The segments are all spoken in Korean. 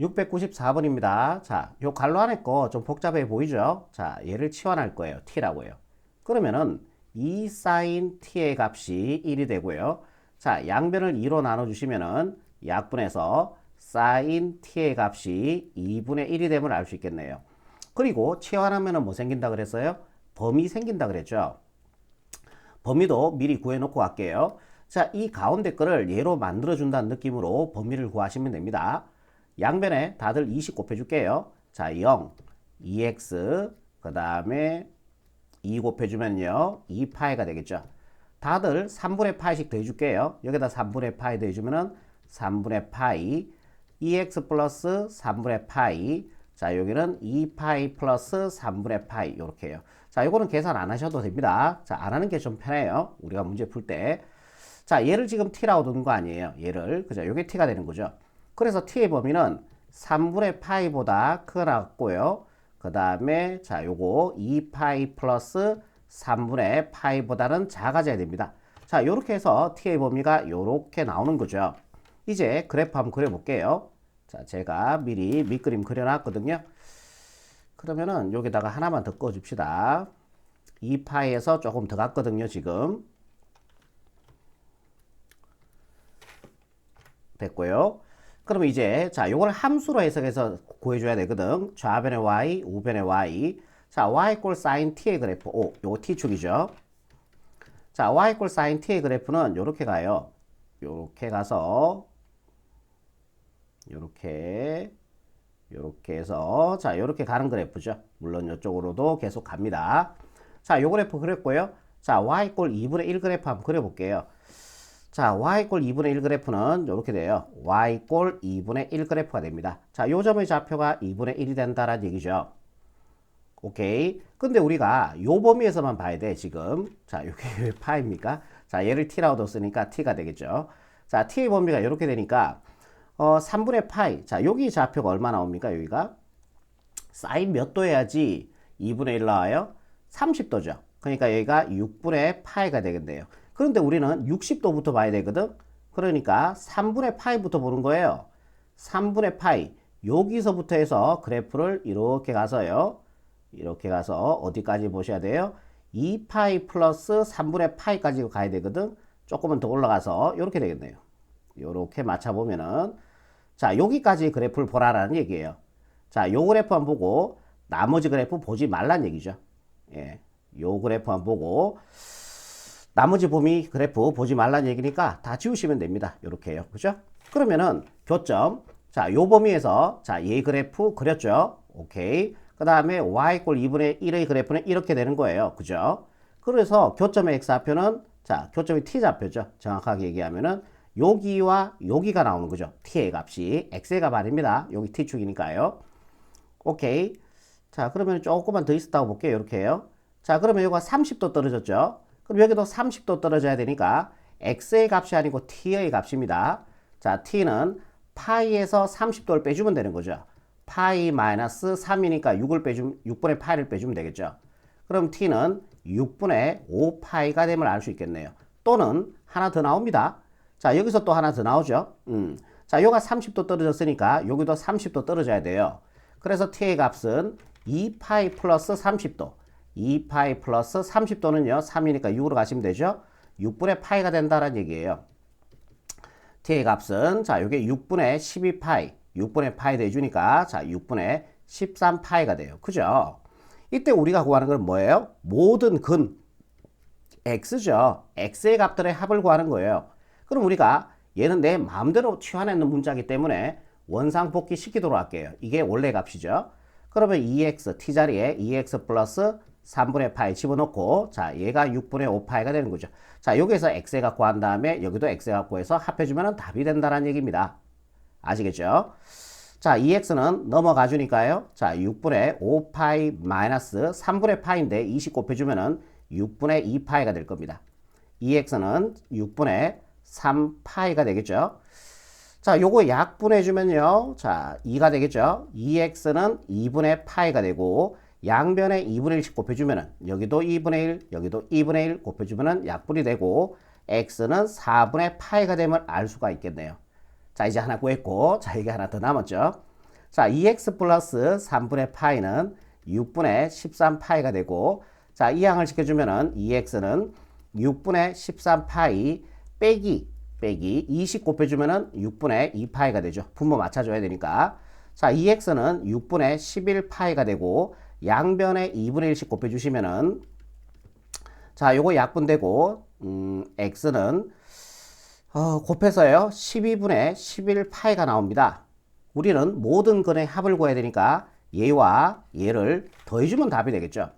694번입니다. 자, 요 갈로 안에 거 좀 복잡해 보이죠? 자, 얘를 치환할 거예요. t라고요. 그러면은 2 sin t의 값이 1이 되고요. 자, 양변을 2로 나눠주시면은 약분해서 sin t의 값이 2분의 1이 됨을 알 수 있겠네요. 그리고 치환하면은 뭐 생긴다 그랬어요? 범위 생긴다 그랬죠? 범위도 미리 구해놓고 갈게요. 자, 이 가운데 거를 얘로 만들어준다는 느낌으로 범위를 구하시면 됩니다. 양변에 다들 20 곱해줄게요. 자, 0, 2x, 그 다음에 2 곱해주면요, 2파이가 되겠죠. 다들 3분의 파이씩 더해줄게요. 여기다 3분의 파이 더해주면은 3분의 파이, 2x 플러스 3분의 파이, 자, 여기는 2파이 플러스 3분의 파이, 이렇게 해요. 자, 이거는 계산 안 하셔도 됩니다. 자, 안 하는 게 좀 편해요. 우리가 문제 풀 때. 자, 얘를 지금 t라고 두는 거 아니에요. 얘를. 그죠? 요게 t가 되는 거죠. 그래서 t의 범위는 3분의 파이보다 크고요. 그 다음에 자, 요거 2파이 플러스 3분의 파이보다는 작아져야 됩니다. 자, 요렇게 해서 t의 범위가 요렇게 나오는 거죠. 이제 그래프 한번 그려볼게요. 자, 제가 미리 밑그림 그려놨거든요. 그러면은 여기다가 하나만 더 꺼줍시다. 2파이에서 조금 더 갔거든요, 지금. 됐고요. 그럼 이제 자, 요걸 함수로 해석해서 구해줘야 되거든. 좌변의 y, 우변의 y. 자, y 꼴 sin t의 그래프. 오, 요거 t축이죠. 자, y 꼴 sin t의 그래프는 요렇게 가요. 요렇게 가서 요렇게 해서 자, 요렇게 가는 그래프죠. 물론 이쪽으로도 계속 갑니다. 자, 요 그래프 그렸고요. 자, y 꼴 2분의 1 그래프 한번 그려볼게요. 자, y 꼴 2분의 1 그래프는 이렇게 돼요. y 꼴 2분의 1 그래프가 됩니다. 자, 요 점의 좌표가 2분의 1이 된다라는 얘기죠. 오케이. 근데 우리가 요 범위에서만 봐야 돼, 지금. 자, 요게 왜 파입니까? 자, 얘를 t라고 뒀으니까 t가 되겠죠. 자, t의 범위가 이렇게 되니까 3분의 파이. 자, 여기 좌표가 얼마 나옵니까? 여기가 사인 몇 도 해야지 2분의 1 나와요? 30도죠. 그러니까 여기가 6분의 파이가 되겠네요. 그런데 우리는 60도부터 봐야 되거든. 그러니까 3분의 파이부터 보는 거예요. 3분의 파이. 여기서부터 해서 그래프를 이렇게 가서요. 이렇게 가서 어디까지 보셔야 돼요? 2파이 플러스 3분의 파이까지 가야 되거든. 조금은 더 올라가서 이렇게 되겠네요. 이렇게 맞춰보면은 자, 여기까지 그래프를 보라라는 얘기예요. 자, 요 그래프만 보고 나머지 그래프 보지 말란 얘기죠. 예, 요 그래프만 보고 나머지 범위 그래프 보지 말란 얘기니까 다 지우시면 됩니다. 이렇게요. 그죠? 그러면은 교점. 자, 요 범위에서 자, 얘 그래프 그렸죠? 오케이. 그 다음에 y 꼴 2분의 1의 그래프는 이렇게 되는 거예요. 그죠? 그래서 교점의 x좌표는 자, 교점이 t좌표죠. 정확하게 얘기하면은 여기와 여기가 나오는 거죠. t의 값이 x의 값 아닙니다. 여기 t축이니까요. 오케이. 자, 그러면 조금만 더 있었다고 볼게요. 이렇게 해요. 자, 그러면 여기가 30도 떨어졌죠. 그럼 여기도 30도 떨어져야 되니까 x의 값이 아니고 t의 값입니다. 자, t는 파이에서 30도를 빼주면 되는 거죠. 파이 마이너스 3이니까 6분의 파이를 빼주면 되겠죠. 그럼 t는 6분의 5파이가 됨을 알 수 있겠네요. 또는 하나 더 나옵니다. 자, 여기서 또 하나 더 나오죠. 자, 요가 30도 떨어졌으니까 여기도 30도 떨어져야 돼요. 그래서 t의 값은 2파이 플러스 30도. 2파이 플러스 30도는요. 3이니까 6으로 가시면 되죠. 6분의 파이가 된다는 얘기예요. t의 값은 자, 요게 6분의 12파이. 6분의 파이 돼주니까 자, 6분의 13파이가 돼요. 그죠? 이때 우리가 구하는 건 뭐예요? 모든 근 x죠. x의 값들의 합을 구하는 거예요. 그럼 우리가 얘는 내 마음대로 치환해놓은 문자이기 때문에 원상복귀 시키도록 할게요. 이게 원래 값이죠. 그러면 2x, t자리에 2x 플러스 3분의 파이 집어넣고 자, 얘가 6분의 5파이가 되는 거죠. 자, 여기에서 x의 값 구한 다음에 여기도 x의 값 구해서 합해주면 답이 된다는 얘기입니다. 아시겠죠? 자, 2x는 넘어가 주니까요. 자, 6분의 5파이 마이너스 3분의 파이인데 20 곱해주면은 6분의 2파이가 될 겁니다. 2x는 6분의 3파이가 되겠죠. 자, 요거 약분해주면요. 자, 2가 되겠죠. 2x는 2분의 파이가 되고 양변에 2분의 1씩 곱해주면은 여기도 2분의 1, 여기도 2분의 1 곱해주면은 약분이 되고 x는 4분의 파이가 되면 알 수가 있겠네요. 자, 이제 하나 구했고 자, 이게 하나 더 남았죠. 자, 2x 플러스 3분의 파이는 6분의 13파이가 되고, 자, 이 항을 지켜주면은 2x는 6분의 13파이 빼기 20 곱해주면은 6분의 2파이가 되죠. 분모 맞춰줘야 되니까. 자, 2x는 6분의 11파이가 되고, 양변에 2분의 1씩 곱해주시면은, 자, 요거 약분되고, x는 곱해서요 12분의 11파이가 나옵니다. 우리는 모든 근의 합을 구해야 되니까 얘와 얘를 더해주면 답이 되겠죠.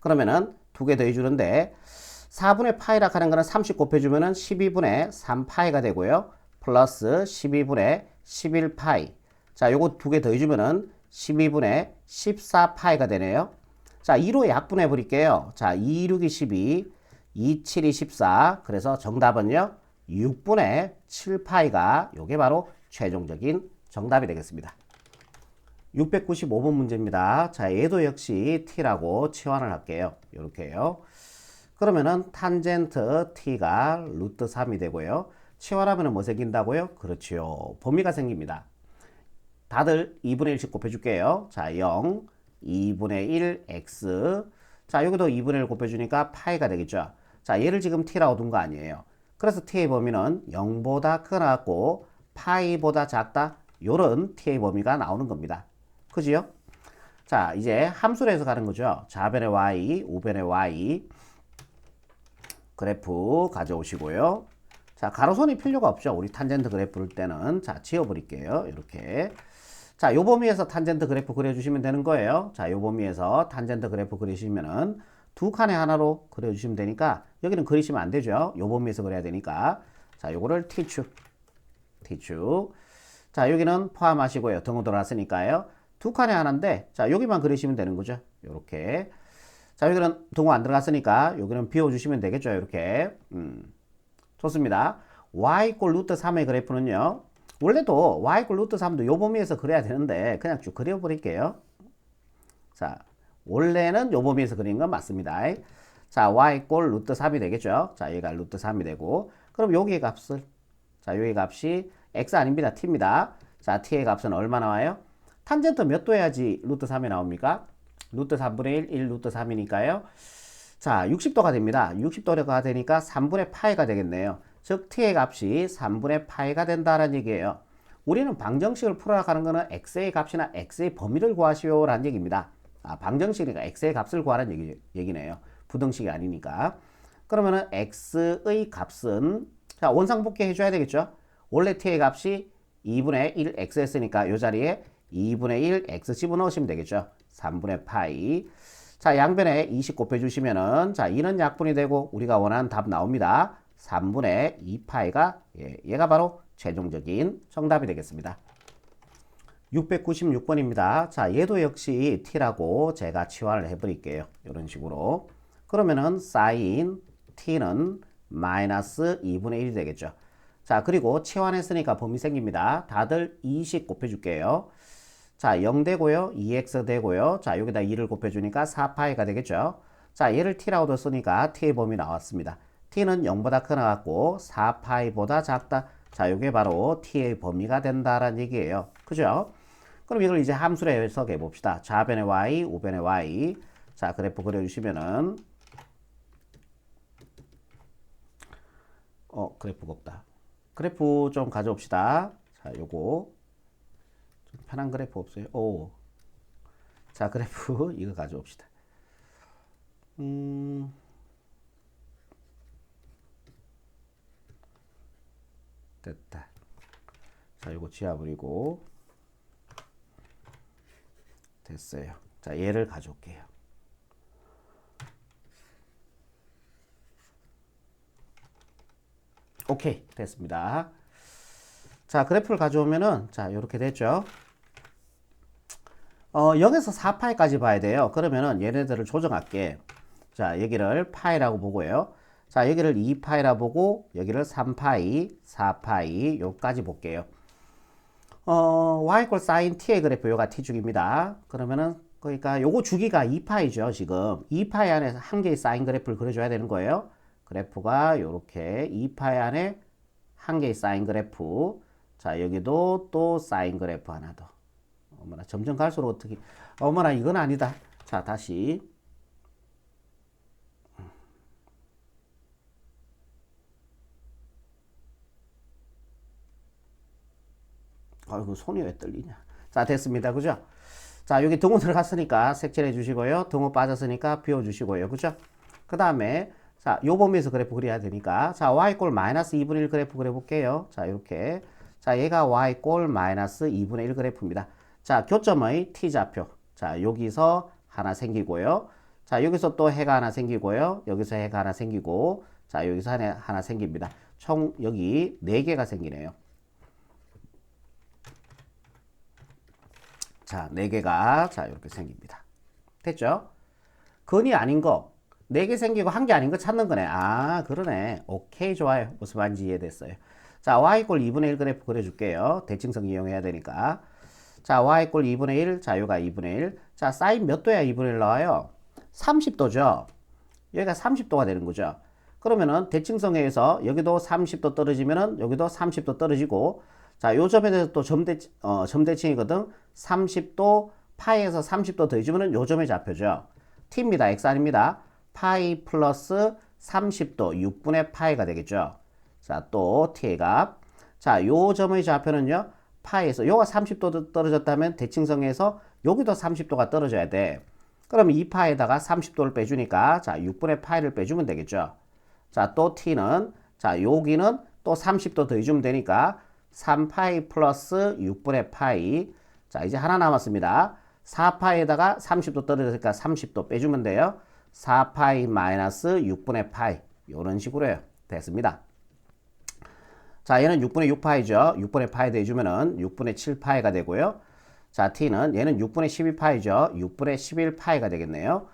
그러면은 두 개 더해주는데 4분의 파이라 하는 거는 30 곱해주면은 12분의 3파이가 되고요. 플러스 12분의 11파이. 자, 요거 두 개 더해주면은 12분의 14파이가 되네요. 자, 2로 약분해 버릴게요. 자, 2, 6이 12, 2, 7이 14. 그래서 정답은요 6분의 7파이가 요게 바로 최종적인 정답이 되겠습니다. 695번 문제입니다. 자, 얘도 역시 t라고 치환을 할게요. 이렇게요. 그러면은 탄젠트 t가 루트 3이 되고요. 치환하면 뭐 생긴다고요? 그렇죠. 범위가 생깁니다. 다들 2분의 1씩 곱해줄게요. 자, 0, 2분의 1 x. 자, 여기도 2분의 1 곱해주니까 파이가 되겠죠. 자, 얘를 지금 t라고 둔 거 아니에요. 그래서 t의 범위는 0보다 크고 파이보다 작다. 요런 t의 범위가 나오는 겁니다. 그지요? 자, 이제 함수로 해서 가는 거죠. 좌변의 y, 우변의 y 그래프 가져오시고요. 자, 가로선이 필요가 없죠. 우리 탄젠트 그래프를 때는. 자, 지워버릴게요. 이렇게. 자, 요 범위에서 탄젠트 그래프 그려주시면 되는 거예요. 자, 요 범위에서 탄젠트 그래프 그리시면은 두 칸에 하나로 그려주시면 되니까 여기는 그리시면 안 되죠. 요 범위에서 그려야 되니까. 자, 요거를 t축. 자, 여기는 포함하시고요. 등호 돌았으니까요. 두 칸에 하나인데, 자, 여기만 그리시면 되는 거죠. 요렇게. 자, 여기는 등호 안 들어갔으니까 여기는 비워주시면 되겠죠. 이렇게. 좋습니다. y 이꼴 루트 3의 그래프는요. 원래도 y 이꼴 루트 3도 요 범위에서 그려야 되는데 그냥 쭉 그려버릴게요. 자, 원래는 요 범위에서 그린 건 맞습니다. 자, y 이꼴 루트 3이 되겠죠. 자, 얘가 루트 3이 되고 그럼 여기의 값을 자, 여기 값이 x 아닙니다. t입니다. 자, t의 값은 얼마 나와요? 탄젠트 몇 도 해야지 루트 3이 나옵니까? 루트 3분의 1 루트 3이니까요. 자, 60도가 됩니다. 60도가 되니까 3분의 파이가 되겠네요. 즉 t의 값이 3분의 파이가 된다는 얘기예요. 우리는 방정식을 풀어나가는 거는 x의 값이나 x의 범위를 구하시오라는 얘기입니다. 아, 방정식이니까 x의 값을 구하라는 얘기네요. 부등식이 아니니까. 그러면은 x의 값은 자, 원상복귀 해줘야 되겠죠. 원래 t의 값이 2분의 1 x였으니까 이 자리에 2분의 1 x 집어넣으시면 되겠죠. 3분의 파이. 자, 양변에 20 곱해주시면은, 자, 2는 약분이 되고, 우리가 원하는 답 나옵니다. 3분의 2파이가, 얘가 바로 최종적인 정답이 되겠습니다. 696번입니다. 자, 얘도 역시 t라고 제가 치환을 해버릴게요. 이런 식으로. 그러면은, sin t는 마이너스 2분의 1이 되겠죠. 자, 그리고 치환했으니까 범위 생깁니다. 다들 20 곱해줄게요. 자, 0 되고요. 2x 되고요. 자, 여기다 2를 곱해주니까 4파이가 되겠죠. 자, 얘를 t라고 뒀으니까 t의 범위 나왔습니다. t는 0보다 크나갖고 4파이보다 작다. 자, 이게 바로 t의 범위가 된다라는 얘기예요. 그죠? 그럼 이걸 이제 함수로 해석해 봅시다. 좌변의 y, 우변의 y. 자, 그래프 그려주시면은 그래프가 없다. 그래프 좀 가져옵시다. 자, 요거 편한 그래프 없어요? 오. 자, 그래프 이거 가져옵시다. 됐다. 자, 이거 지워버리고 됐어요. 자, 얘를 가져올게요. 오케이, 됐습니다. 자, 그래프를 가져오면은 자, 이렇게 됐죠. 0에서 4파이까지 봐야 돼요. 그러면은 얘네들을 조정할게. 자, 여기를 파이라고 보고요. 자, 여기를 2파이라 보고 여기를 3파이, 4파이 요까지 볼게요. y 꼴 sin t의 그래프 요가 t축입니다. 그러면은 그러니까 요거 주기가 2파이죠. 지금 2파이 안에 한 개의 사인 그래프를 그려줘야 되는 거예요. 그래프가 요렇게 2파이 안에 한 개의 사인 그래프. 자, 여기도 또 사인 그래프 하나 더. 어머나, 점점 갈수록 어떻게, 어머나, 이건 아니다. 자, 다시. 아이고, 손이 왜 떨리냐. 자, 됐습니다. 그죠? 자, 여기 등호 들어갔으니까 색칠해 주시고요. 등호 빠졌으니까 비워 주시고요. 그죠? 그 다음에, 자, 요 범위에서 그래프 그려야 되니까. 자, y꼴 마이너스 2분의 1 그래프 그려볼게요. 자, 이렇게. 자, 얘가 y꼴 마이너스 2분의 1 그래프입니다. 자, 교점의 t좌표. 자, 여기서 하나 생기고요. 자, 여기서 또 해가 하나 생기고요. 여기서 해가 하나 생기고. 자, 여기서 하나 생깁니다. 총 여기 4개가 생기네요. 자, 4개가 자 이렇게 생깁니다. 됐죠? 근이 아닌 거 4개 생기고 1개 아닌 거 찾는 거네. 아, 그러네. 오케이, 좋아요. 무슨 말인지 이해됐어요. 자, y꼴 2분의 1 그래프 그려줄게요. 대칭성 이용해야 되니까. 자, y꼴 2분의 1. 자, 요가 2분의 1. 자, 사인 몇 도야 2분의 1 나와요? 30도죠. 여기가 30도가 되는 거죠. 그러면은 대칭성에서 여기도 30도 떨어지면은 여기도 30도 떨어지고, 자, 요 점에 대해서 또 점대칭이거든. 30도 파이에서 30도 더해주면은 요 점의 좌표죠. t입니다. x 아닙니다. 파이 플러스 30도 6분의 파이가 되겠죠. 자, 또 t의 값. 자, 요 점의 좌표는요. 파이에서 요가 30도 떨어졌다면 대칭성에서 여기도 30도가 떨어져야 돼. 그럼 2파에다가 30도를 빼주니까 자, 6분의 파이를 빼주면 되겠죠. 자, 또 t는 자, 여기는 또 30도 더해주면 되니까 3파이 플러스 6분의 파이. 자, 이제 하나 남았습니다. 4파에다가 30도 떨어졌으니까 30도 빼주면 돼요. 4파이 마이너스 6분의 파이. 이런 식으로 해요. 됐습니다. 자, 얘는 6분의 6파이죠. 6분의 파이 더해주면은 6분의 7파이가 되고요. 자, t는 얘는 6분의 12파이죠. 6분의 11파이가 되겠네요.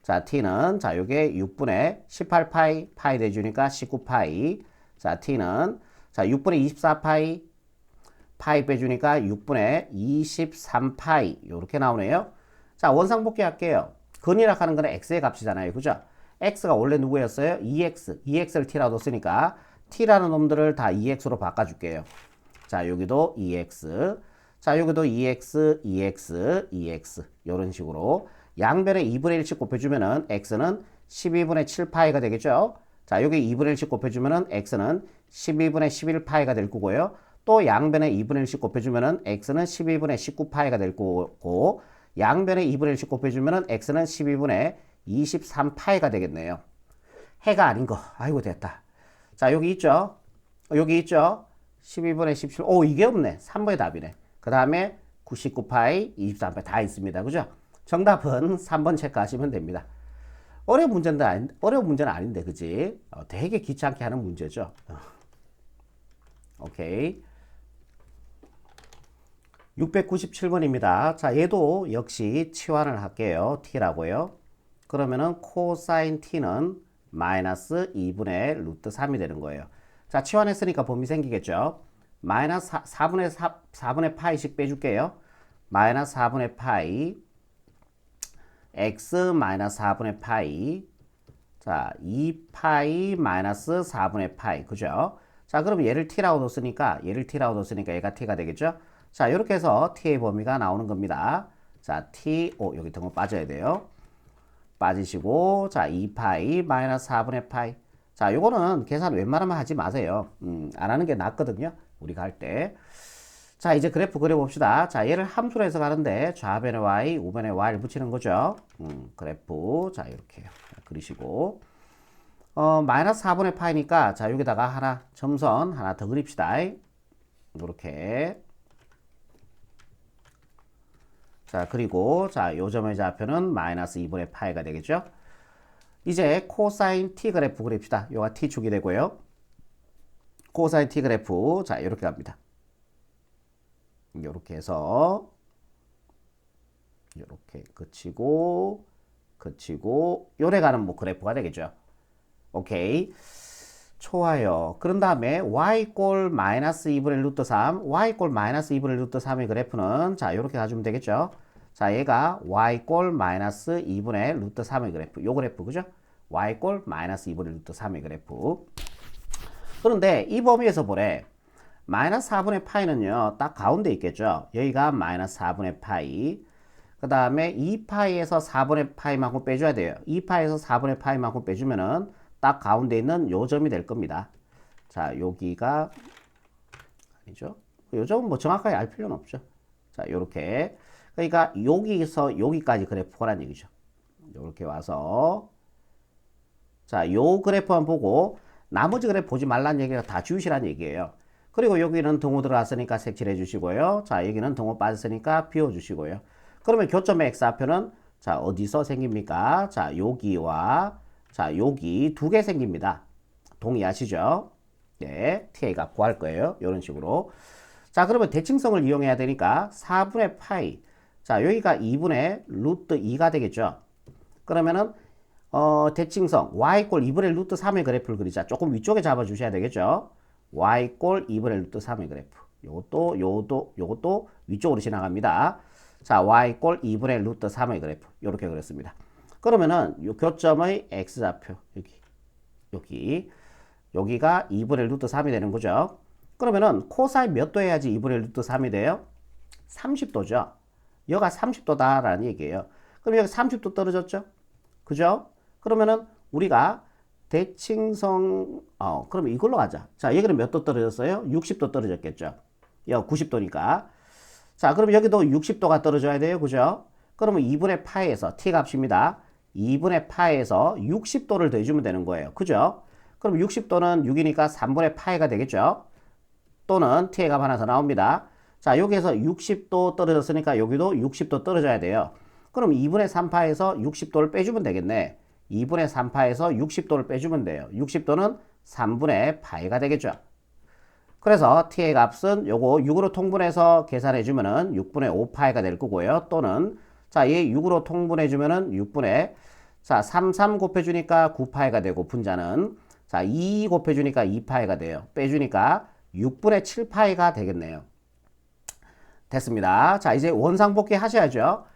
자, t는 자, 요게 6분의 18파이 파이 더해주니까 19파이. 자, t는 자, 6분의 24파이 파이 빼주니까 6분의 23파이 이렇게 나오네요. 자, 원상복귀 할게요. 근이라 하는 거는 x의 값이잖아요. 그죠? x가 원래 누구였어요? 2x를 t라고 뒀으니까 t라는 놈들을 다 2x로 바꿔줄게요. 자, 여기도 2x. 자, 여기도 2x, 2x, 2x 이런 식으로 양변에 2분의 1씩 곱해주면은 x는 12분의 7파이가 되겠죠? 자, 여기 2분의 1씩 곱해주면은 x는 12분의 11파이가 될 거고요. 또 양변에 2분의 1씩 곱해주면은 x는 12분의 19파이가 될 거고, 양변에 2분의 1씩 곱해주면은 x는 12분의 23파이가 되겠네요. 해가 아닌 거. 아이고, 됐다. 자, 여기 있죠? 여기 있죠? 12분의 17. 오, 이게 없네. 3번의 답이네. 그 다음에 99파이, 23파이 다 있습니다. 그죠? 정답은 3번 체크하시면 됩니다. 어려운 문제는 아닌데, 그지? 되게 귀찮게 하는 문제죠. 오케이. 697번입니다. 자, 얘도 역시 치환을 할게요. t라고요. 그러면은 코사인 t는 마이너스 2분의 루트 3이 되는 거예요. 자, 치환했으니까 범위 생기겠죠. 마이너스 4분의 파이씩 빼줄게요. 마이너스 4분의 파이 x 마이너스 4분의 파이. 자, 2파이 마이너스 4분의 파이. 그죠? 자, 그럼 얘를 t라고 뒀으니까 얘가 t가 되겠죠? 자, 이렇게 해서 t의 범위가 나오는 겁니다. 자, 여기 등호 빠져야 돼요. 빠지시고, 자, 2파이 마이너스 4분의 파이. 자, 요거는 계산 웬만하면 하지 마세요. 안 하는 게 낫거든요. 우리가 할 때. 자, 이제 그래프 그려봅시다. 자, 얘를 함수로 해서 가는데 좌변에 y, 우변에 y를 붙이는 거죠. 그래프. 자, 이렇게 그리시고. 마이너스 4분의 파이니까, 자, 여기다가 점선 하나 더 그립시다. 이렇게. 자, 그리고, 자, 요 점의 좌표는 마이너스 2분의 파이가 되겠죠? 이제 코사인 t 그래프 그립시다. 요가 t축이 되고요. 코사인 t 그래프. 자, 이렇게 갑니다. 이렇게 해서, 이렇게 그치고, 요래 가는 뭐 그래프가 되겠죠. 오케이. 좋아요. 그런 다음에 y꼴 마이너스 2분의 루트 3, y꼴 마이너스 2분의 루트 3의 그래프는 자, 이렇게 가주면 되겠죠. 자, 얘가 y꼴 마이너스 2분의 루트 3의 그래프. 요 그래프, 그죠? y꼴 마이너스 2분의 루트 3의 그래프. 그런데 이 범위에서 보래. 마이너스 4분의 파이는요, 딱 가운데 있겠죠. 여기가 마이너스 4분의 파이. 그 다음에 2파이에서 4분의 파이만큼 빼줘야 돼요. 2파이에서 4분의 파이만큼 빼주면은 딱 가운데 있는 요 점이 될 겁니다. 자, 여기가 아니죠. 요 점은 뭐 정확하게 알 필요는 없죠. 자, 요렇게. 그러니까 여기서 여기까지 그래프라는 얘기죠. 요렇게 와서 자, 요 그래프만 보고 나머지 그래프 보지 말라는 얘기가 다 지우시라는 얘기예요. 그리고 여기는 등호 들어갔으니까 색칠해 주시고요. 자, 여기는 등호 빠졌으니까 비워 주시고요. 그러면 교점의 x좌표는 자, 어디서 생깁니까? 자, 여기와 자, 여기 두 개 생깁니다. 동의하시죠? 네, ta 값 구할 거예요. 이런 식으로. 자, 그러면 대칭성을 이용해야 되니까 4분의 파이. 자, 여기가 2분의 루트 2가 되겠죠. 그러면은 대칭성 y 꼴 2분의 루트 3의 그래프를 그리자. 조금 위쪽에 잡아주셔야 되겠죠. y 꼴 2분의 루트 3의 그래프. 요것도 위쪽으로 지나갑니다. 자, y 꼴 2분의 루트 3의 그래프. 요렇게 그렸습니다. 그러면은 요 교점의 x좌표 여기가 2분의 루트 3이 되는 거죠. 그러면은 코사인 몇 도 해야지 2분의 루트 3이 돼요? 30도죠. 여기가 30도다라는 얘기예요. 그럼 여기 30도 떨어졌죠? 그죠? 그러면은 우리가 대칭성 그럼 이걸로 가자. 자, 여기는 몇 도 떨어졌어요? 60도 떨어졌겠죠. 여기 90도니까. 자, 그럼 여기도 60도가 떨어져야 돼요. 그죠? 그러면 2분의 파에서 t 값입니다. 2분의 파에서 60도를 더해주면 되는 거예요. 그죠? 그럼 60도는 6이니까 3분의 파이가 되겠죠? 또는 t의 값 하나 더 나옵니다. 자, 여기에서 60도 떨어졌으니까 여기도 60도 떨어져야 돼요. 그럼 2분의 3파에서 60도를 빼주면 되겠네. 2분의 3파에서 60도를 빼주면 돼요. 60도는 3분의 파이가 되겠죠. 그래서 t의 값은 요거 6으로 통분해서 계산해주면은 6분의 5파이가 될 거고요. 또는 자, 얘 6으로 통분해주면은 6분의 자, 3 곱해주니까 9파이가 되고 분자는 자, 2 곱해주니까 2파이가 돼요. 빼주니까 6분의 7파이가 되겠네요. 됐습니다. 자, 이제 원상복귀 하셔야죠.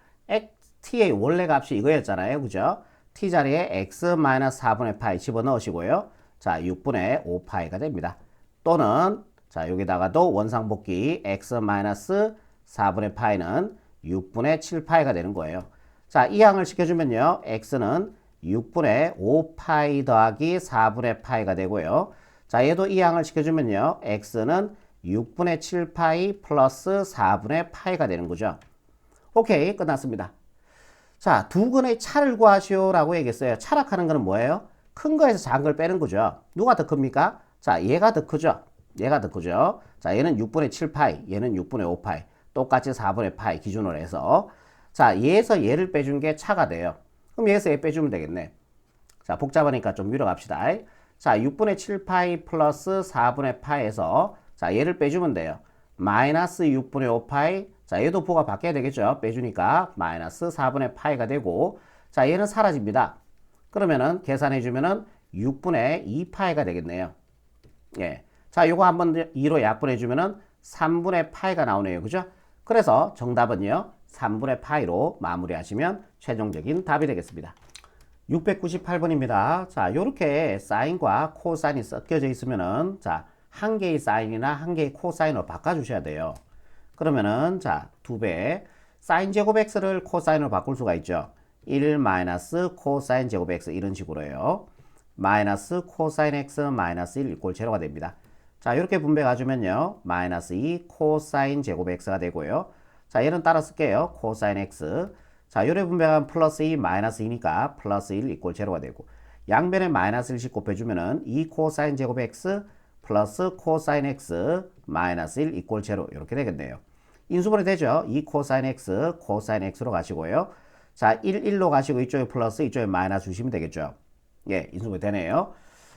t의 원래 값이 이거였잖아요. 그죠? t 자리에 x-4분의 파이 집어넣으시고요. 자, 6분의 5파이가 됩니다. 또는 자, 여기다가도 원상복귀 x-4분의 파이는 6분의 7파이가 되는 거예요. 자, 이항을 시켜주면요. x는 6분의 5파이 더하기 4분의 파이가 되고요. 자, 얘도 이항을 시켜주면요. x는 6분의 7파이 플러스 4분의 파이가 되는 거죠. 오케이, 끝났습니다. 자, 두 근의 차를 구하시오라고 얘기했어요. 차락하는 거는 뭐예요? 큰 거에서 작은 걸 빼는 거죠. 누가 더 큽니까? 자, 얘가 더 크죠. 얘가 더 크죠. 자, 얘는 6분의 7파이, 얘는 6분의 5파이. 똑같이 4분의 파이 기준으로 해서 자, 얘에서 얘를 빼준 게 차가 돼요. 그럼 얘에서 얘 빼주면 되겠네. 자, 복잡하니까 좀 미뤄 갑시다. 자, 6분의 7파이 플러스 4분의 파이에서 자, 얘를 빼주면 돼요. 마이너스 6분의 5파이. 자, 얘도 부가 바뀌어야 되겠죠. 빼주니까 마이너스 4분의 파이가 되고 자, 얘는 사라집니다. 그러면은 계산해주면은 6분의 2파이가 되겠네요. 예. 자, 요거 한번 2로 약분해주면은 3분의 파이가 나오네요. 그죠? 그래서 정답은요. 3분의 파이로 마무리하시면 최종적인 답이 되겠습니다. 698번입니다. 자, 요렇게 사인과 코사인이 섞여져 있으면은 자, 한 개의 사인이나 한 개의 코사인으로 바꿔주셔야 돼요. 그러면은 자, 2배 사인 제곱 x를 코사인으로 바꿀 수가 있죠. 1 마이너스 코사인 제곱 x 이런 식으로요. 마이너스 코사인 x 마이너스 1 이꼴 제로가 됩니다. 자, 이렇게 분배 가주면요. 마이너스 2 코사인 제곱 x가 되고요. 자, 얘는 따라 쓸게요. 코사인 x. 자, 요래 분배하면 플러스 2 마이너스 2니까 플러스 1 이꼴 제로가 되고 양변에 마이너스 1씩 곱해주면은 2 코사인 제곱 x 플러스 코사인 x 마이너스 1 이꼴 제로 이렇게 되겠네요. 인수분해 되죠. 2 코사인 x 코사인 x로 가시고요. 자, 1, 1로 가시고 이쪽에 플러스 이쪽에 마이너스 주시면 되겠죠. 예, 인수분해 되네요.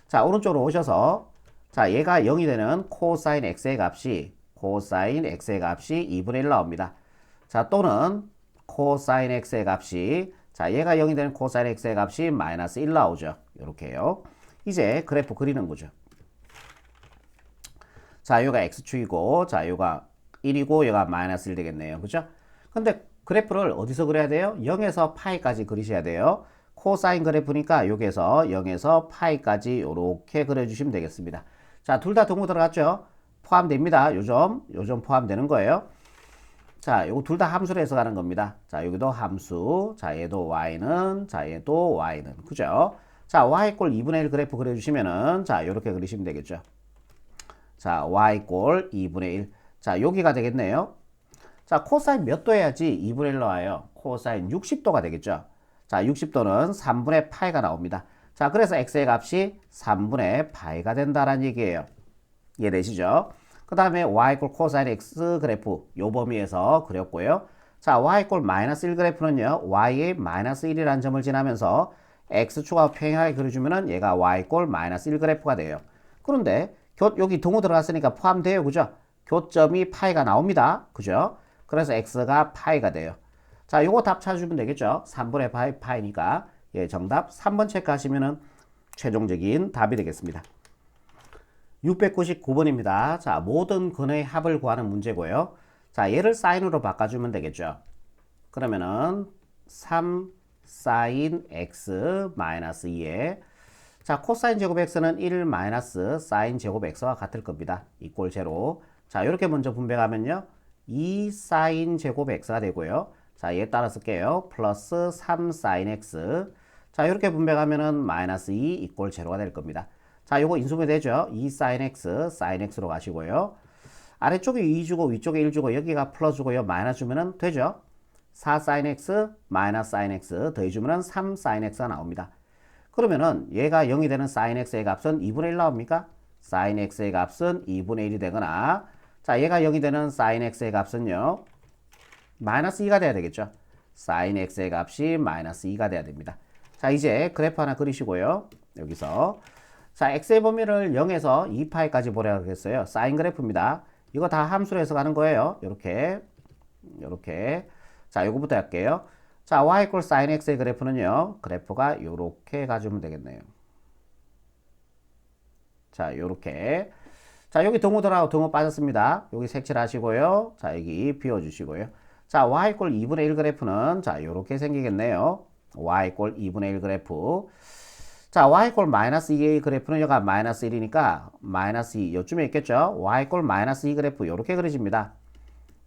자, 오른쪽으로 오셔서 자, 얘가 0이 되는 코사인 x의 값이 2분의 1 나옵니다. 자, 또는 코사인 x의 값이 자, 얘가 0이 되는 코사인 x의 값이 마이너스 1 나오죠. 이렇게요. 이제 그래프 그리는 거죠. 자, 여기가 x축이고 자, 여기가 1이고 여기가 마이너스 1 되겠네요. 그죠? 근데 그래프를 어디서 그려야 돼요? 0에서 파이까지 그리셔야 돼요. 코사인 그래프니까 여기에서 0에서 파이까지 이렇게 그려주시면 되겠습니다. 자, 둘 다 등호 들어갔죠? 포함됩니다. 요점 포함되는 거예요. 자, 요거 둘 다 함수로 해석하는 겁니다. 자, 여기도 함수. 자, 얘도 y는, 자, 얘도 y는. 그죠? 자, y 꼴 2분의 1 그래프 그려주시면은, 자, 요렇게 그리시면 되겠죠. 자, y 꼴 2분의 1. 자, 여기가 되겠네요. 자, 코사인 몇 도 해야지 2분의 1 나와요? 코사인 60도가 되겠죠. 자, 60도는 3분의 파이가 나옵니다. 자, 그래서 x의 값이 3분의 파이가 된다라는 얘기예요. 이해되시죠? 그 다음에 y 꼴 코사인 x 그래프 요 범위에서 그렸고요. 자, y 꼴 마이너스 1 그래프는요. y의 마이너스 1이라는 점을 지나면서 x축하고 평행하게 그려주면은 얘가 y 꼴 마이너스 1 그래프가 돼요. 그런데 여기 등호 들어갔으니까 포함돼요. 그죠? 교점이 파이가 나옵니다. 그죠? 그래서 x가 파이가 돼요. 자, 요거 답 찾아주면 되겠죠? 3분의 파이니까 예, 정답 3번 체크하시면은 최종적인 답이 되겠습니다. 699번입니다. 자, 모든 근의 합을 구하는 문제고요. 자, 얘를 사인으로 바꿔주면 되겠죠. 그러면은 3 사인 x 마이너스 2에 자, 코사인 제곱 x는 1 마이너스 사인 제곱 x와 같을 겁니다. 이꼴 제로. 자, 이렇게 먼저 분배하면요. 2 사인 제곱 x가 되고요. 자, 얘 따라 쓸게요. 플러스 3 사인 x. 자, 이렇게 분배하면은 마이너스 2 이꼴 제로가 될 겁니다. 자, 요거 인수분해 되죠? 2 사인 x, 사인 x로 가시고요. 아래쪽에 2 주고 위쪽에 1 주고 여기가 플러스 주고요. 마이너스 주면은 되죠? 4 사인 x, 마이너스 사인 x 더해주면은 3 사인 x가 나옵니다. 그러면은 얘가 0이 되는 사인 x의 값은 2분의 1 나옵니까? 사인 x의 값은 2분의 1이 되거나 자, 얘가 0이 되는 사인 x의 값은요. 마이너스 2가 돼야 되겠죠? 사인 x의 값이 마이너스 2가 돼야 됩니다. 자, 이제 그래프 하나 그리시고요. 여기서 자, x의 범위를 0에서 2파이까지 보려고 하겠어요. 사인 그래프입니다. 이거 다 함수로 해석하는 거예요. 요렇게. 자, 요거부터 할게요. 자, y 꼴 사인 x의 그래프는요. 그래프가 요렇게 가주면 되겠네요. 자, 요렇게. 자, 여기 등호 들어가고 등호 빠졌습니다. 여기 색칠하시고요. 자, 여기 비워주시고요. 자, y 꼴 2분의 1 그래프는 자, 요렇게 생기겠네요. y 꼴 2분의 1 그래프. 자, y 꼴 마이너스 2의 그래프는 여기가 마이너스 1이니까 마이너스 2 요쯤에 있겠죠? y 꼴 마이너스 2 그래프 요렇게 그려집니다.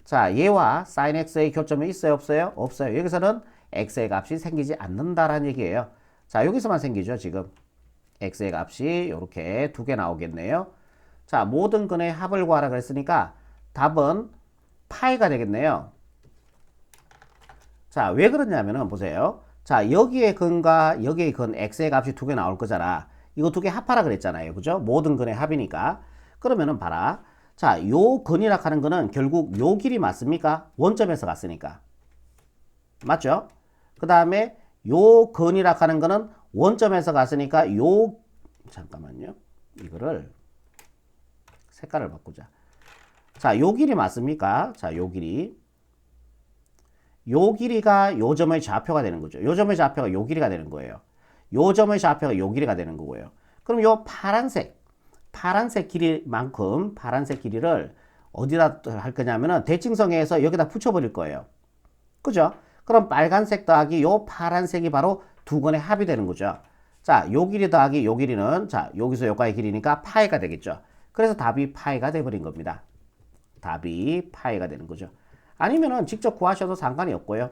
자, 얘와 sin x의 교점이 있어요? 없어요? 없어요. 여기서는 x의 값이 생기지 않는다라는 얘기예요. 자, 여기서만 생기죠, 지금. x의 값이 요렇게 두 개 나오겠네요. 자, 모든 근의 합을 구하라 그랬으니까 답은 파이가 되겠네요. 자, 왜 그러냐면은 보세요. 자, 여기에 근과 여기에 근 x의 값이 두 개 나올 거잖아. 이거 두 개 합하라 그랬잖아요. 그죠? 모든 근의 합이니까. 그러면은 봐라. 자, 요 근이라 하는 거는 결국 요 길이 맞습니까? 원점에서 갔으니까. 맞죠? 그 다음에 요 근이라 하는 거는 원점에서 갔으니까 잠깐만요. 이거를 색깔을 바꾸자. 자, 요 길이 맞습니까? 자, 요 길이. 요 길이가 요 점의 좌표가 되는 거죠. 요 점의 좌표가 요 길이가 되는 거예요. 요 점의 좌표가 요 길이가 되는 거고요. 그럼 요 파란색 길이만큼 파란색 길이를 어디다 할 거냐면은 대칭성에서 여기다 붙여버릴 거예요. 그죠? 그럼 빨간색 더하기 요 파란색이 바로 두 건의 합이 되는 거죠. 자, 요 길이 더하기 요 길이는 자, 여기서 여기까지 길이니까 파이가 되겠죠. 그래서 답이 파이가 돼버린 겁니다. 답이 파이가 되는 거죠. 아니면은 직접 구하셔도 상관이 없고요.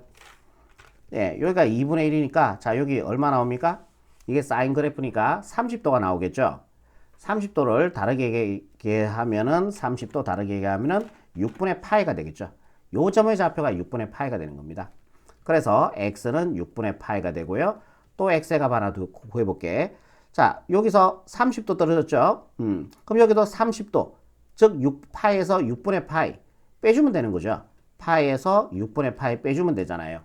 예, 여기가 2분의 1이니까 자, 여기 얼마 나옵니까? 이게 사인 그래프니까 30도가 나오겠죠. 30도를 다르게 얘기하면은 30도 다르게 얘기하면은 6분의 파이가 되겠죠. 요 점의 좌표가 6분의 파이가 되는 겁니다. 그래서 x는 6분의 파이가 되고요. 또 x의 값 하나 더 구해볼게. 자, 여기서 30도 떨어졌죠. 그럼 여기도 30도, 즉 6파이에서 6분의 파이 빼주면 되는 거죠. 파이에서 6분의 파이 빼주면 되잖아요.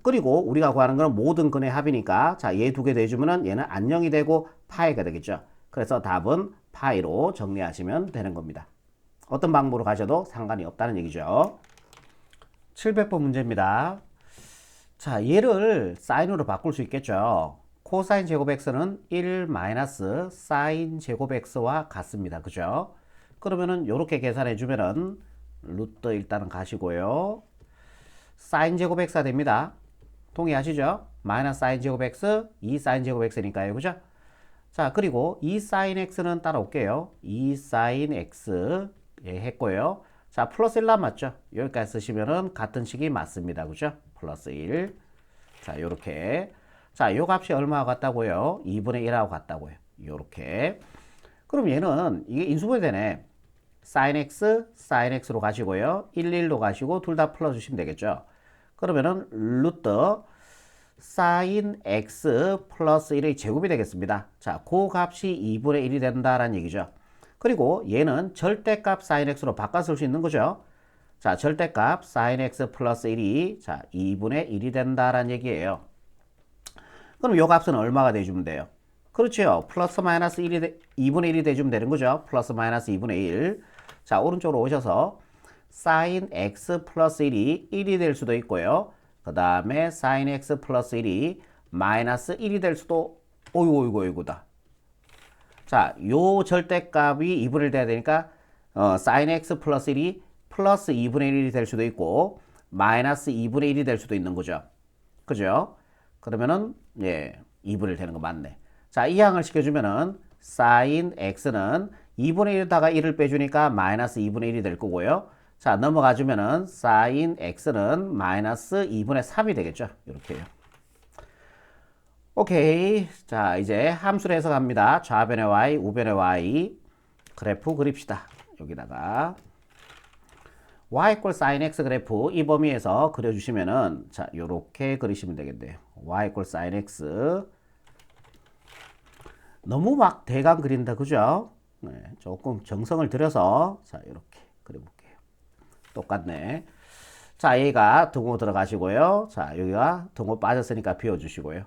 그리고 우리가 구하는 건 모든 근의 합이니까 자, 얘 두 개 더해주면은 얘는 안녕이 되고 파이가 되겠죠. 그래서 답은 파이로 정리하시면 되는 겁니다. 어떤 방법으로 가셔도 상관이 없다는 얘기죠. 700번 문제입니다. 자, 얘를 사인으로 바꿀 수 있겠죠. 코사인 제곱 x는 1 마이너스 사인 제곱 x와 같습니다. 그죠? 그러면은 요렇게 계산해 주면은 루트 일단은 가시고요. 사인 제곱 x가 됩니다. 동의하시죠? 마이너스 사인 제곱 x, 2 사인 제곱 x니까요. 그죠? 자, 그리고 2 사인 x는 따라올게요. 2 사인 x 예, 했고요. 자, 플러스 1 남았죠? 여기까지 쓰시면은 같은 식이 맞습니다. 그죠? 플러스 1. 자, 요렇게. 자, 요 값이 얼마와 같다고요? 2분의 1하고 같다고요. 요렇게. 그럼 얘는 이게 인수분해 되네. sin x, sin x로 가시고요. 1, 1로 가시고 둘 다 풀어주시면 되겠죠. 그러면은 루트 sin x 플러스 1의 제곱이 되겠습니다. 자, 그 값이 2분의 1이 된다라는 얘기죠. 그리고 얘는 절대값 sin x로 바꿔 쓸 수 있는 거죠. 자, 절대값 sin x 플러스 1이 자 2분의 1이 된다라는 얘기예요. 그럼 요 값은 얼마가 돼주면 돼요? 그렇죠. 플러스 마이너스 2분의 1이 돼주면 되는 거죠. 플러스 마이너스 2분의 1. 자, 오른쪽으로 오셔서 sin x 플러스 1이 1이 될 수도 있고요. 그 다음에 sin x 플러스 1이 마이너스 1이 될 수도, 어이구다. 자, 요 절대값이 2분의 1 돼야 되니까 sin x 플러스 1이 플러스 2분의 1이 될 수도 있고 마이너스 2분의 1이 될 수도 있는 거죠. 그죠? 그러면은 예, 2분의 1 되는 거 맞네. 자, 이항을 시켜주면은 sin x는 2분의 1에다가 1을 빼주니까 마이너스 2분의 1이 될 거고요. 자, 넘어가주면은 sin x는 마이너스 2분의 3이 되겠죠. 이렇게요. 오케이. 자, 이제 함수를 해석합니다. 좌변의 y, 우변의 y 그래프 그립시다. 여기다가 y = sin x 그래프 이 범위에서 그려주시면은 자, 요렇게 그리시면 되겠네요. y = sin x. 너무 막 대강 그린다, 그죠? 네, 조금 정성을 들여서 자, 이렇게 그려볼게요. 똑같네. 자, 얘가 등호 들어가시고요. 자, 여기가 등호 빠졌으니까 비워주시고요.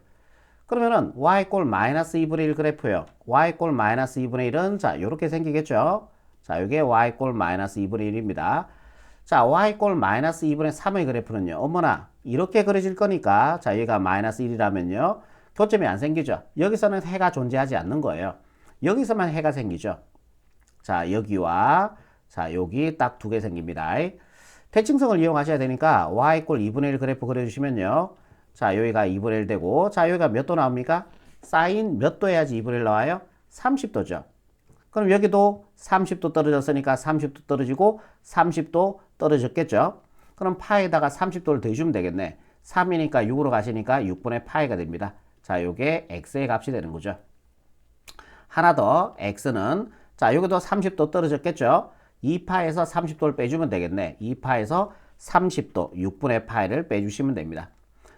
그러면은 y 꼴 마이너스 2분의 1 그래프요. y 꼴 마이너스 2분의 1은 자, 요렇게 생기겠죠? 자, 이게 y 꼴 마이너스 2분의 1입니다. 자, y 꼴 마이너스 2분의 3의 그래프는요. 어머나, 이렇게 그려질 거니까 자, 얘가 마이너스 1이라면요. 교점이 안 생기죠. 여기서는 해가 존재하지 않는 거예요. 여기서만 해가 생기죠. 자, 여기와 자, 여기 딱 두 개 생깁니다. 대칭성을 이용하셔야 되니까 y 꼴 2분의 1 그래프 그려주시면요. 자, 여기가 2분의 1 되고 자, 여기가 몇 도 나옵니까? 사인 몇 도 해야지 2분의 1 나와요? 30도죠. 그럼 여기도 30도 떨어졌으니까 30도 떨어지고 30도 떨어졌겠죠. 그럼 파에다가 30도를 더해주면 되겠네. 3이니까 6으로 가시니까 6분의 파이가 됩니다. 자, 요게 x의 값이 되는 거죠. 하나 더, x는 자, 여기도 30도 떨어졌겠죠. 2파에서 30도를 빼주면 되겠네. 2파에서 30도 6분의 파이를 빼주시면 됩니다.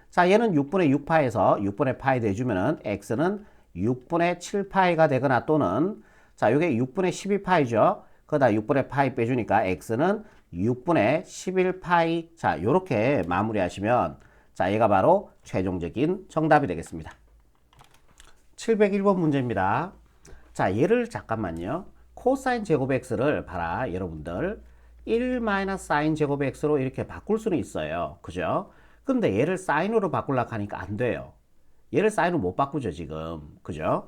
자, 얘는 6분의 6파에서 6분의 파이 대주면은 x는 6분의 7파이가 되거나 또는 자, 요게 6분의 12파이죠. 그러다 6분의 파이 빼주니까 x는 6분의 11파이. 자, 요렇게 마무리하시면 자, 얘가 바로 최종적인 정답이 되겠습니다. 701번 문제입니다. 자, 얘를 잠깐만요. 코사인 제곱 x를 봐라, 여러분들. 1 사인 제곱 x로 이렇게 바꿀 수는 있어요. 그죠? 근데 얘를 사인으로 바꾸려고 하니까 안 돼요. 얘를 사인으로 못 바꾸죠, 지금. 그죠?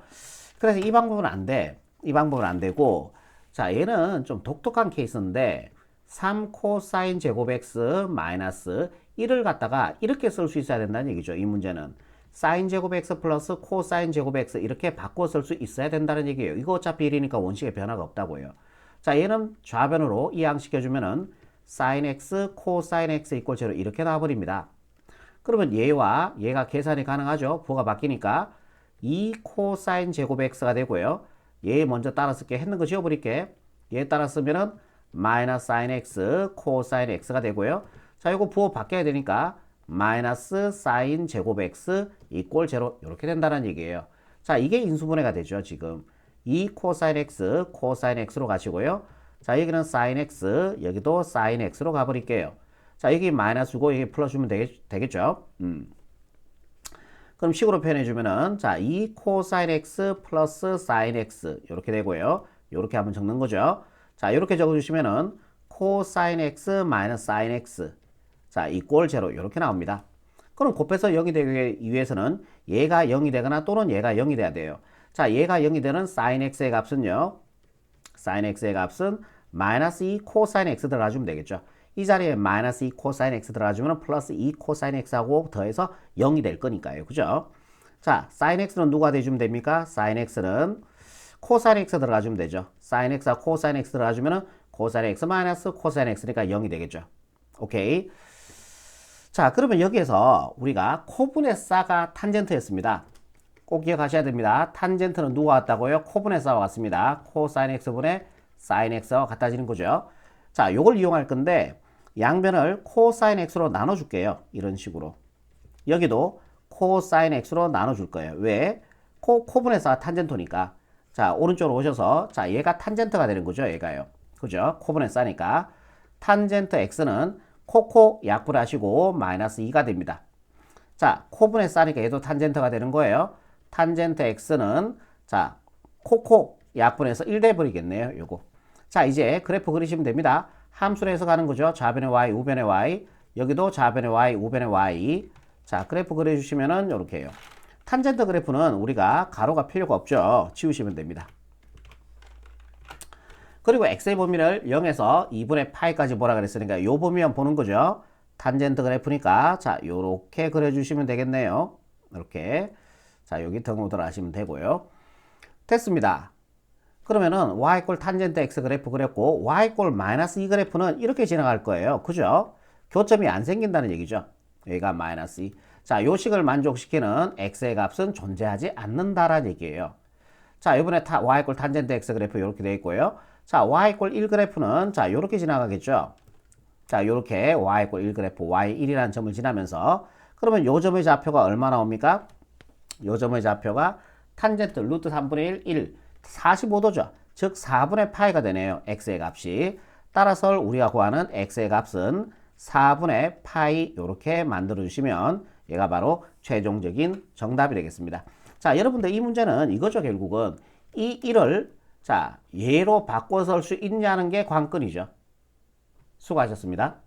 그래서 이 방법은 안 돼. 이 방법은 안 되고, 자, 얘는 좀 독특한 케이스인데, 3 코사인 제곱 x 마이너스 1을 갖다가 이렇게 쓸 수 있어야 된다는 얘기죠. 이 문제는. 사인 제곱 x 플러스 코사인 제곱 x 이렇게 바꿔 쓸 수 있어야 된다는 얘기예요. 이거 어차피 1이니까 원식에 변화가 없다고요. 자, 얘는 좌변으로 이항시켜주면은 사인 x, 코사인 x 이꼴 제로 이렇게 나와버립니다. 그러면 얘와 얘가 계산이 가능하죠. 부호가 바뀌니까 2 코사인 제곱 x가 되고요. 얘 먼저 따라 쓸게 했는 거 지워버릴게. 얘 따라 쓰면은 마이너스 사인 x, 코사인 x가 되고요. 자, 이거 부호 바뀌어야 되니까 마이너스 사인 제곱 x 이꼴 제로 이렇게 된다는 얘기예요. 자, 이게 인수분해가 되죠. 지금 2 코사인 x, 코사인 x로 가시고요. 자, 여기는 사인 x, 여기도 사인 x로 가버릴게요. 자, 여기 마이너스고 여기 풀어주면 되겠죠. 그럼 식으로 표현해주면은 자, 2 코사인 x 플러스 사인 x 이렇게 되고요. 이렇게 한번 적는 거죠. 자, 이렇게 적어주시면은 코사인 x 마이너스 사인 x 자, 이꼴 제로 이렇게 나옵니다. 그럼 곱해서 0이 되기 위해서는 얘가 0이 되거나 또는 얘가 0이 돼야 돼요. 자, 얘가 0이 되는 사인 x의 값은요. 사인 x의 값은 마이너스 2 코사인 x 들어가주면 되겠죠. 이 자리에 마이너스 2 코사인 x 들어가주면 플러스 2 코사인 x하고 더해서 0이 될 거니까요. 그죠? 자, 사인 x는 누가 돼주면 됩니까? 사인 x는 코사인 x 들어가주면 되죠. 사인 x와 코사인 x 들어가주면은 코사인 x 마이너스 코사인 x니까 0이 되겠죠. 오케이. 자, 그러면 여기에서 우리가 코분의 싸가 탄젠트였습니다. 꼭 기억하셔야 됩니다. 탄젠트는 누가 같다고요? 코분의 싸와 같습니다. 코사인 x분의 사인 x와 같아지는 거죠. 자, 요걸 이용할 건데 양변을 코사인 x로 나눠줄게요. 이런 식으로. 여기도 코사인 x로 나눠줄 거예요. 왜? 코분의 싸가 탄젠토니까. 자, 오른쪽으로 오셔서 자, 얘가 탄젠트가 되는 거죠. 얘가요. 그죠? 코분의 싸니까. 탄젠트 x는 코코 약분하시고 마이너스 2가 됩니다. 자, 코분의 싸니까 얘도 탄젠트가 되는 거예요. 탄젠트 x는 자, 코코 약분해서 1 돼버리겠네요. 요거. 자, 이제 그래프 그리시면 됩니다. 함수로 해서 가는 거죠. 좌변의 y, 우변의 y. 여기도 좌변의 y, 우변의 y. 자, 그래프 그려주시면은 요렇게 해요. 탄젠트 그래프는 우리가 가로가 필요가 없죠. 지우시면 됩니다. 그리고 x의 범위를 0에서 2분의 파이까지 보라 그랬으니까 요 범위만 보는 거죠. 탄젠트 그래프니까 자, 요렇게 그려주시면 되겠네요. 이렇게. 자, 여기 등호들 하시면 되고요. 됐습니다. 그러면은 y 꼴 탄젠트 x 그래프 그렸고 y 꼴 마이너스 2 그래프는 이렇게 지나갈 거예요. 그죠? 교점이 안 생긴다는 얘기죠. 여기가 마이너스 2. 자, 요 식을 만족시키는 x의 값은 존재하지 않는다라는 얘기예요. 자, 이번에 y 꼴 탄젠트 x 그래프 이렇게 되어 있고요. 자, y 꼴 1 그래프는 자, 요렇게 지나가겠죠. 자, 요렇게 y 꼴 1 그래프 y1이라는 점을 지나면서 그러면 요 점의 좌표가 얼마 나옵니까? 요 점의 좌표가 탄젠트 루트 3분의 1, 45도죠. 즉 4분의 파이가 되네요. x의 값이. 따라서 우리가 구하는 x의 값은 4분의 파이 이렇게 만들어 주시면 얘가 바로 최종적인 정답이 되겠습니다. 자, 여러분들 이 문제는 이거죠. 결국은 이 1을 자, 얘로 바꿔 설 수 있냐는 게 관건이죠. 수고하셨습니다.